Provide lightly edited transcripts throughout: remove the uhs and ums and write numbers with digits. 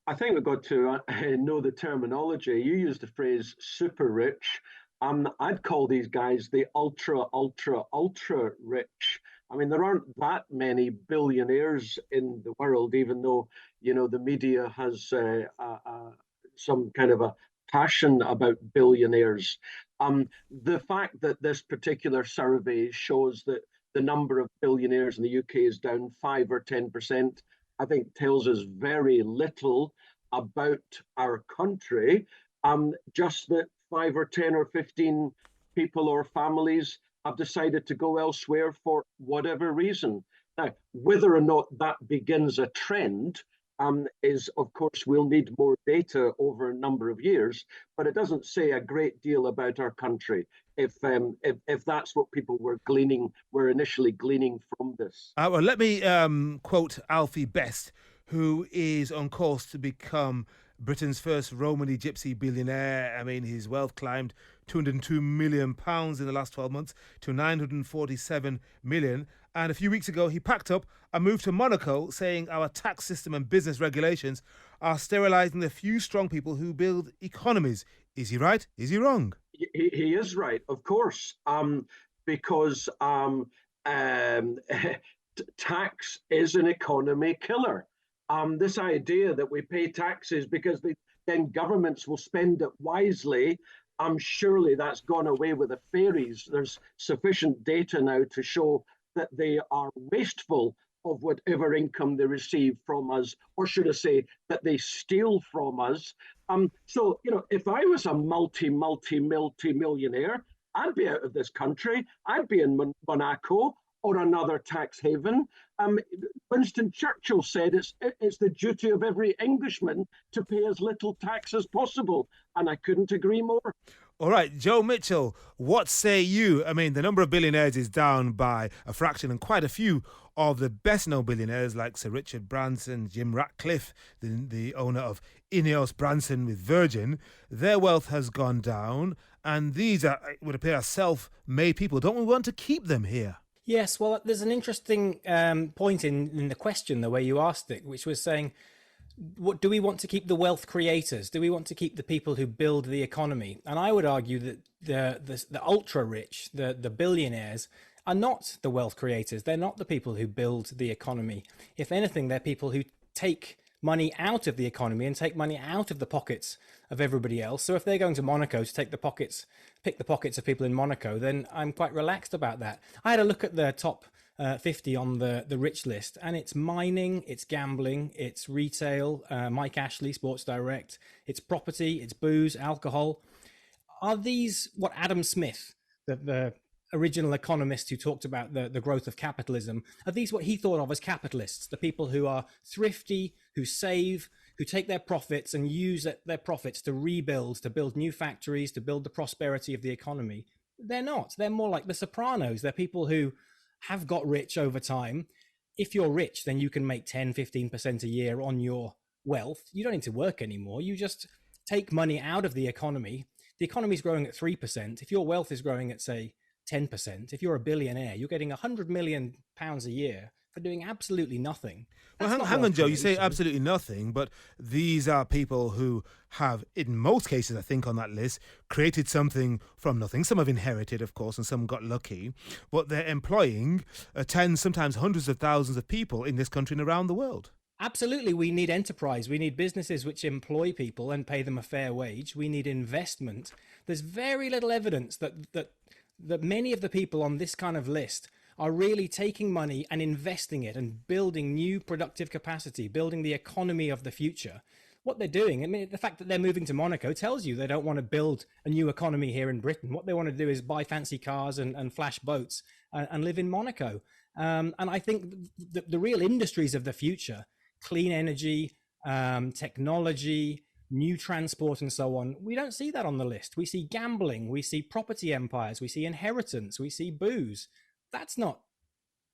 I think we've got to know the terminology. You used the phrase super rich. I'd call these guys the ultra, ultra, ultra rich. I mean, there aren't that many billionaires in the world, even though, the media has some kind of a passion about billionaires. The fact that this particular survey shows that the number of billionaires in the UK is down 5 or 10%, I think tells us very little about our country. Just that 5 or 10 or 15 people or families have decided to go elsewhere for whatever reason. Now, whether or not that begins a trend is, of course, we'll need more data over a number of years, but it doesn't say a great deal about our country if that's what people were initially gleaning from this. Well, let me quote Alfie Best, who is on course to become Britain's first Romany gypsy billionaire. I mean, his wealth climbed £202 million in the last 12 months to 947 million. And a few weeks ago, he packed up and moved to Monaco, saying our tax system and business regulations are sterilizing the few strong people who build economies. Is he right? Is he wrong? He is right, of course, because tax is an economy killer. This idea that we pay taxes because then governments will spend it wisely, surely that's gone away with the fairies. There's sufficient data now to show that they are wasteful of whatever income they receive from us, or should I say that they steal from us. So, if I was a multi millionaire, I'd be out of this country. I'd be in Monaco or another tax haven. Winston Churchill said it's the duty of every Englishman to pay as little tax as possible, and I couldn't agree more. All right, Joe Mitchell, what say you? I mean, the number of billionaires is down by a fraction, and quite a few of the best known billionaires, like Sir Richard Branson, Jim Ratcliffe, the owner of Ineos Branson with Virgin, their wealth has gone down, and these are, it would appear, self-made people. Don't we want to keep them here? Yes, well, there's an interesting point in the question, the way you asked it, which was saying, what do we want to keep the wealth creators? Do we want to keep the people who build the economy? And I would argue that the ultra rich, the billionaires, are not the wealth creators. They're not the people who build the economy. If anything, they're people who take money out of the economy and take money out of the pockets of everybody else. So if they're going to Monaco to pick the pockets of people in Monaco, then I'm quite relaxed about that. I had a look at the top 50 on the rich list, and it's mining, it's gambling, it's retail, Mike Ashley, Sports Direct, it's property, it's booze, alcohol. Are these what Adam Smith, the original economist who talked about the growth of capitalism, are these what he thought of as capitalists? The people who are thrifty, who save, who take their profits and use their profits to rebuild, to build new factories, to build the prosperity of the economy? They're not. They're more like the Sopranos. They're people who have got rich over time. If you're rich, then you can make 10-15% a year on your wealth. You don't need to work anymore. You just take money out of the economy. The economy is growing at 3%. If your wealth is growing at, say, 10%, if you're a billionaire, you're getting £100 million a year for doing absolutely nothing. Well, hang on, Joe. You say absolutely nothing, but these are people who have, in most cases, I think, on that list, created something from nothing. Some have inherited, of course, and some got lucky, but they're employing tens, sometimes hundreds of thousands of people in this country and around the world. Absolutely. We need enterprise. We need businesses which employ people and pay them a fair wage. We need investment. There's very little evidence that many of the people on this kind of list are really taking money and investing it and building new productive capacity, building the economy of the future. What they're doing, I mean, the fact that they're moving to Monaco tells you they don't want to build a new economy here in Britain. What they want to do is buy fancy cars and flash boats and live in Monaco. And I think the real industries of the future, clean energy, technology, new transport and so on, we don't see that on the list. We see gambling, we see property empires, we see inheritance, we see booze. That's not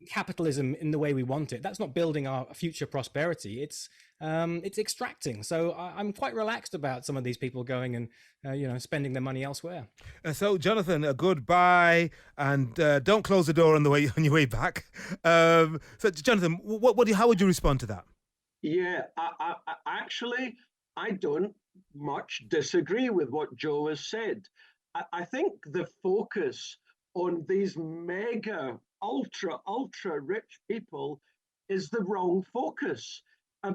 capitalism in the way we want it. That's not building our future prosperity. It's extracting. So I'm quite relaxed about some of these people going and spending their money elsewhere. So Jonathan, a goodbye, and don't close the door on your way back. So Jonathan, how would you respond to that? Yeah, actually, I don't much disagree with what Joe has said. I think the focus on these mega, ultra rich people is the wrong focus.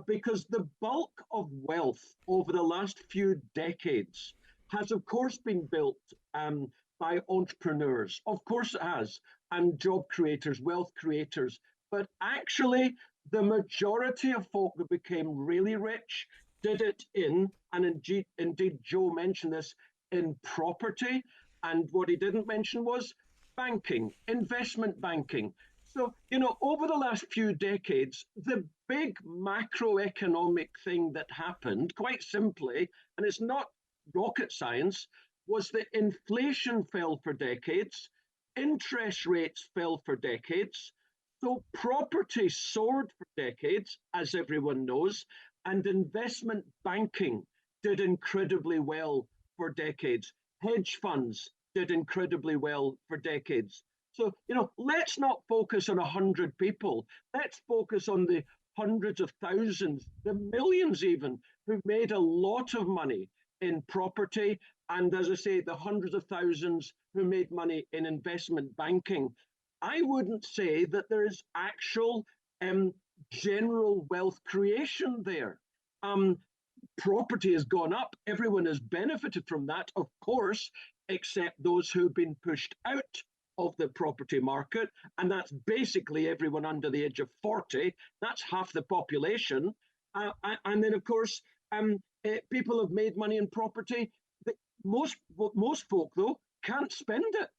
Because the bulk of wealth over the last few decades has, of course, been built by entrepreneurs. Of course, it has, and job creators, wealth creators. But actually, the majority of folk that became really rich did it in, and indeed Joe mentioned this, in property. And what he didn't mention was banking, investment banking. So, over the last few decades, the big macroeconomic thing that happened, quite simply, and it's not rocket science, was that inflation fell for decades, interest rates fell for decades, so property soared for decades, as everyone knows, and investment banking did incredibly well for decades. Hedge funds did incredibly well for decades. So, let's not focus on 100 people. Let's focus on the hundreds of thousands, the millions even, who made a lot of money in property. And as I say, the hundreds of thousands who made money in investment banking. I wouldn't say that there is actual general wealth creation there. Um, Property has gone up. Everyone has benefited from that, of course, except those who've been pushed out of the property market. And that's basically everyone under the age of 40. That's half the population. And then, of course, people have made money in property. Most folk, though, can't spend it.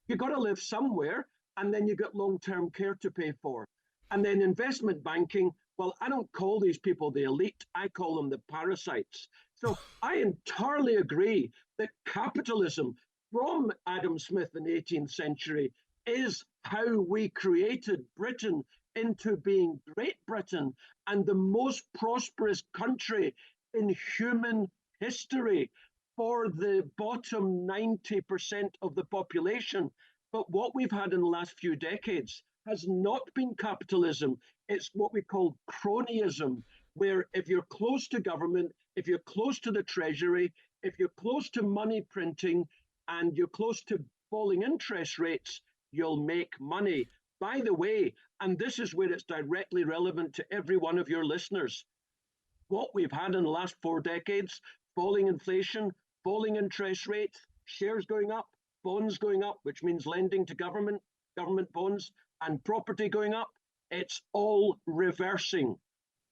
You've got to live somewhere, and then you've got long-term care to pay for. And then investment banking, well, I don't call these people the elite, I call them the parasites. So I entirely agree that capitalism from Adam Smith in the 18th century is how we created Britain into being Great Britain and the most prosperous country in human history for the bottom 90% of the population. But what we've had in the last few decades has not been capitalism. It's what we call cronyism, where if you're close to government, if you're close to the treasury, if you're close to money printing, and you're close to falling interest rates, you'll make money. By the way, and this is where it's directly relevant to every one of your listeners, what we've had in the last 4 decades, falling inflation, falling interest rates, shares going up, bonds going up, which means lending to government bonds, and property going up, it's all reversing.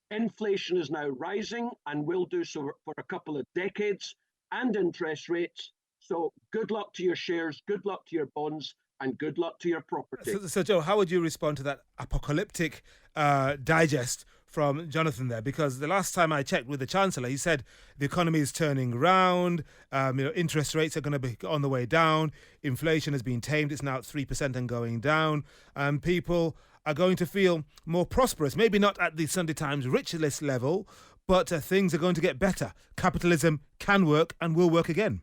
Inflation is now rising and will do so for a couple of decades, and interest rates. So good luck to your shares, good luck to your bonds, and good luck to your property. So, Joe, how would you respond to that apocalyptic digest from Jonathan there? Because the last time I checked with the Chancellor, he said the economy is turning round, interest rates are going to be on the way down, inflation has been tamed, it's now at 3% and going down, and people are going to feel more prosperous, maybe not at the Sunday Times rich list level, but things are going to get better. Capitalism can work and will work again.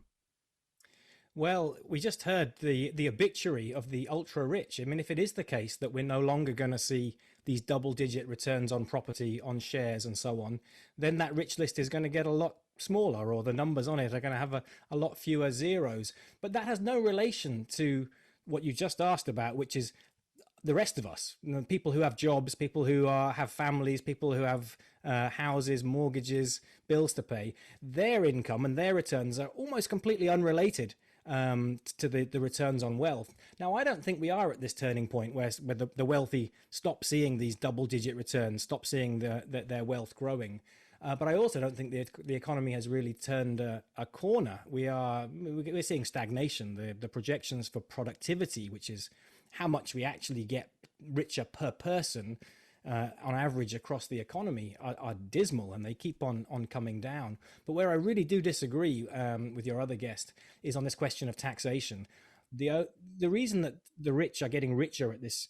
Well, we just heard the obituary of the ultra rich. I mean, if it is the case that we're no longer going to see these double-digit returns on property, on shares, and so on, then that rich list is going to get a lot smaller, or the numbers on it are going to have a lot fewer zeros. But that has no relation to what you just asked about, which is the rest of us, people who have jobs, people who have families, people who have houses, mortgages, bills to pay. Their income and their returns are almost completely unrelated to the returns on wealth. Now, I don't think we are at this turning point where the wealthy stop seeing these double-digit returns, stop seeing their wealth growing. But I also don't think the economy has really turned a corner. We're seeing stagnation. The projections for productivity, which is how much we actually get richer per person on average across the economy, are dismal, and they keep on coming down. But where I really do disagree with your other guest is on this question of taxation. The reason that the rich are getting richer at this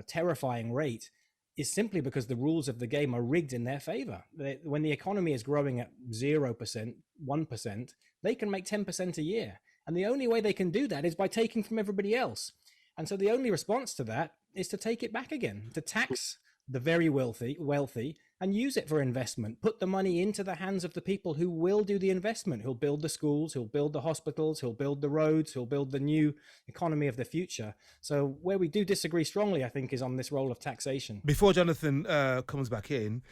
terrifying rate is simply because the rules of the game are rigged in their favor. When the economy is growing at 0%, 1%, they can make 10% a year. And the only way they can do that is by taking from everybody else. And so the only response to that is to take it back again, to tax the very wealthy, and use it for investment. Put the money into the hands of the people who will do the investment, who'll build the schools, who'll build the hospitals, who'll build the roads, who'll build the new economy of the future. So where we do disagree strongly, I think, is on this role of taxation. Before Jonathan comes back in,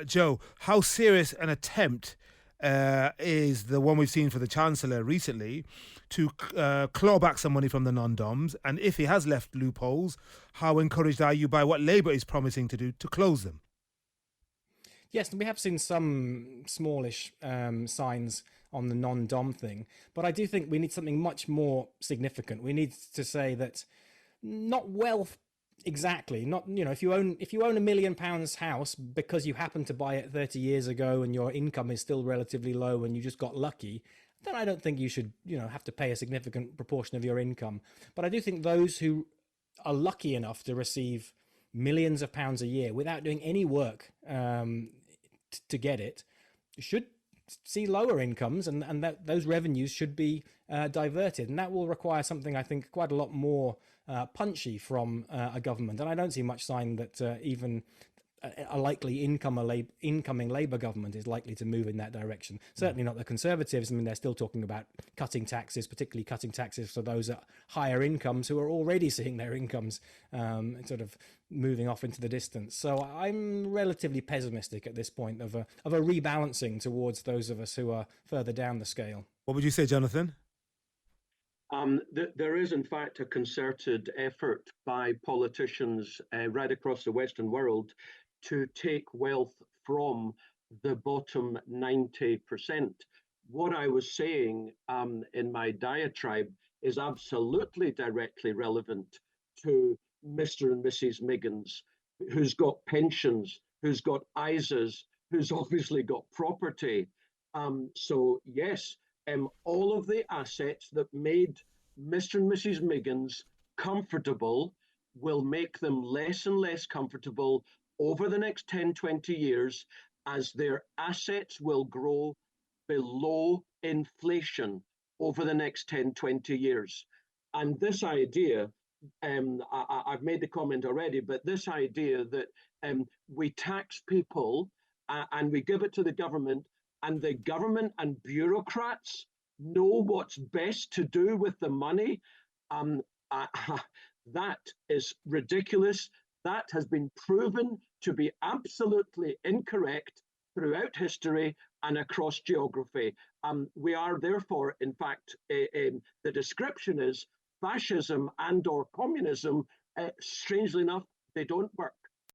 Joe, how serious an attempt is the one we've seen for the Chancellor recently to claw back some money from the non-doms? And if he has left loopholes, how encouraged are you by what Labour is promising to do to close them? Yes, we have seen some smallish signs on the non-dom thing, but I do think we need something much more significant. We need to say that not wealth exactly, not, you know, if you own £1 million house because you happened to buy it 30 years ago and your income is still relatively low and you just got lucky, then I don't think you should, you know, have to pay a significant proportion of your income. But I do think those who are lucky enough to receive millions of pounds a year without doing any work to get it should see lower incomes, and that those revenues should be diverted, and that will require something, I think, quite a lot more punchy from a government. And I don't see much sign that even a likely incoming Labour government is likely to move in that direction. Certainly not the Conservatives. I mean, they're still talking about cutting taxes, particularly cutting taxes for those at higher incomes who are already seeing their incomes sort of moving off into the distance. So I'm relatively pessimistic at this point of a rebalancing towards those of us who are further down the scale. What would you say, Jonathan? There is, in fact, a concerted effort by politicians right across the Western world to take wealth from the bottom 90%. What I was saying in my diatribe is absolutely directly relevant to Mr. and Mrs. Miggins, who's got pensions, who's got ISAs, who's obviously got property. So yes, all of the assets that made Mr. and Mrs. Miggins comfortable will make them less and less comfortable over the next 10, 20 years as their assets will grow below inflation over the next 10, 20 years. And this idea, I've made the comment already, but this idea that we tax people and we give it to the government, and the government and bureaucrats know what's best to do with the money, that is ridiculous. That has been proven to be absolutely incorrect throughout history and across geography. We are therefore, in fact, the description is fascism and or communism. Strangely enough, they don't work.